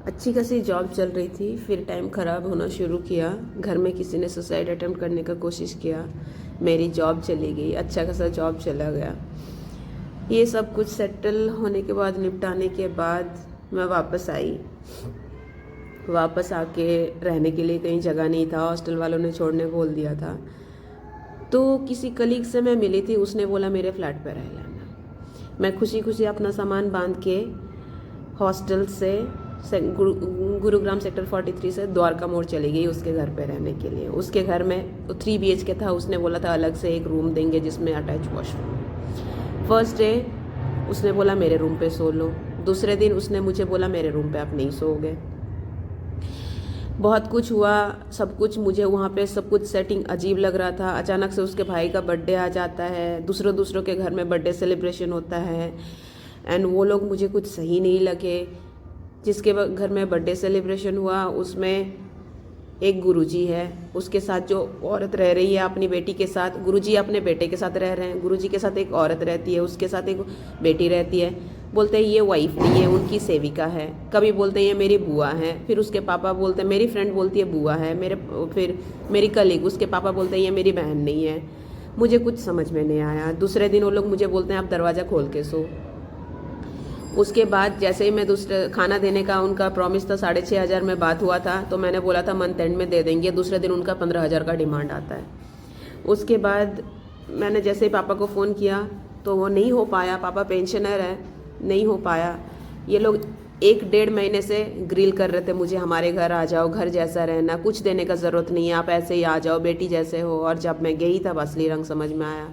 अच्छी खासी जॉब चल रही थी, फिर टाइम ख़राब होना शुरू किया। घर में किसी ने सुसाइड अटेम्प्ट करने का कोशिश किया, मेरी जॉब चली गई, अच्छा खासा जॉब चला गया। ये सब कुछ सेटल होने के बाद, निपटाने के बाद मैं वापस आई। वापस आके रहने के लिए कहीं जगह नहीं था, हॉस्टल वालों ने छोड़ने बोल दिया था। तो किसी कलीग से मैं मिली थी, उसने बोला मेरे फ्लैट पर रह लेना। मैं खुशी खुशी अपना सामान बांध के हॉस्टल से गुरुग्राम सेक्टर 43 से द्वारका मोड़ चली गई उसके घर पे रहने के लिए। उसके घर में 3 BHK था, उसने बोला था अलग से एक रूम देंगे जिसमें अटैच वॉशरूम। फर्स्ट डे उसने बोला मेरे रूम पे सो लो, दूसरे दिन उसने मुझे बोला मेरे रूम पे आप नहीं सोओगे। बहुत कुछ हुआ, सब कुछ मुझे वहाँ पे सब कुछ सेटिंग अजीब लग रहा था। अचानक से उसके भाई का बर्थडे आ जाता है, दूसरों के घर में बर्थडे सेलिब्रेशन होता है, एंड वो लोग मुझे कुछ सही नहीं लगे। जिसके घर में बर्थडे सेलिब्रेशन हुआ उसमें एक गुरुजी है, उसके साथ जो औरत रह रही है अपनी बेटी के साथ, गुरुजी अपने बेटे के साथ रह रहे हैं, गुरुजी के साथ एक औरत रहती है, उसके साथ एक बेटी रहती है। बोलते हैं ये वाइफ नहीं है, उनकी सेविका है। कभी बोलते हैं ये मेरी बुआ है, फिर उसके पापा बोलते हैं, मेरी फ्रेंड बोलती है बुआ है, फिर मेरी कलीग, उसके पापा बोलते हैं ये मेरी बहन नहीं है। मुझे कुछ समझ में नहीं आया। दूसरे दिन वो लोग मुझे बोलते हैं आप दरवाज़ा खोल के सो। उसके बाद जैसे ही मैं दूसरे खाना देने का उनका प्रॉमिस था, 6,500 में बात हुआ था, तो मैंने बोला था मंथ एंड में दे देंगे। दूसरे दिन उनका 15,000 का डिमांड आता है। उसके बाद मैंने जैसे ही पापा को फ़ोन किया तो वो नहीं हो पाया, पापा पेंशनर है, नहीं हो पाया। ये लोग 1-1.5 महीने से ग्रिल कर रहे थे मुझे, हमारे घर आ जाओ, घर जैसा रहना, कुछ देने का ज़रूरत नहीं है, आप ऐसे ही आ जाओ, बेटी जैसे हो। और जब मैं गई तब असली रंग समझ में आया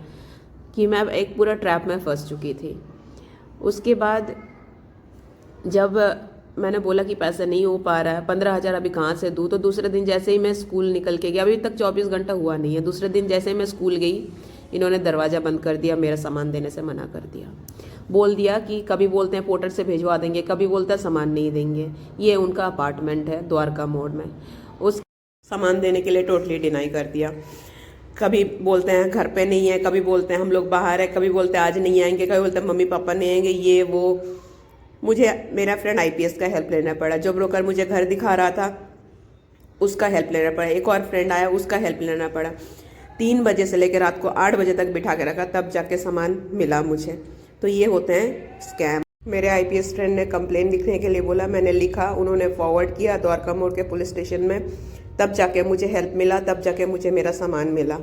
कि मैं एक पूरा ट्रैप में फंस चुकी थी। उसके बाद जब मैंने बोला कि पैसा नहीं हो पा रहा है, 15,000 अभी कहाँ से दूँ, तो दूसरे दिन जैसे ही मैं स्कूल निकल के गया, अभी तक 24 घंटा हुआ नहीं है, दूसरे दिन जैसे ही मैं स्कूल गई इन्होंने दरवाज़ा बंद कर दिया, मेरा सामान देने से मना कर दिया। बोल दिया कि कभी बोलते हैं पोर्टर से भिजवा देंगे, कभी बोलता है सामान नहीं देंगे। ये उनका अपार्टमेंट है द्वारका मोड़ में, उस सामान देने के लिए टोटली डिनाई कर दिया। कभी बोलते हैं घर पे नहीं है, कभी बोलते हैं हम लोग बाहर है, कभी बोलते हैं आज नहीं आएंगे, कभी बोलते हैं मम्मी पापा नहीं आएंगे, ये वो। मुझे मेरा फ्रेंड IPS का हेल्प लेना पड़ा, जो ब्रोकर मुझे घर दिखा रहा था उसका हेल्प लेना पड़ा, एक और फ्रेंड आया उसका हेल्प लेना पड़ा। 3 बजे से लेकर रात को 8 बजे तक बिठा के रखा, तब जाके सामान मिला मुझे। तो ये होते हैं स्कैम। मेरे IPS फ्रेंड ने कंप्लेन लिखने के लिए बोला, मैंने लिखा, उन्होंने फॉरवर्ड किया द्वारका मोड़ के पुलिस स्टेशन में, तब जाके मुझे हेल्प मिला, तब जाके मुझे मेरा सामान मिला।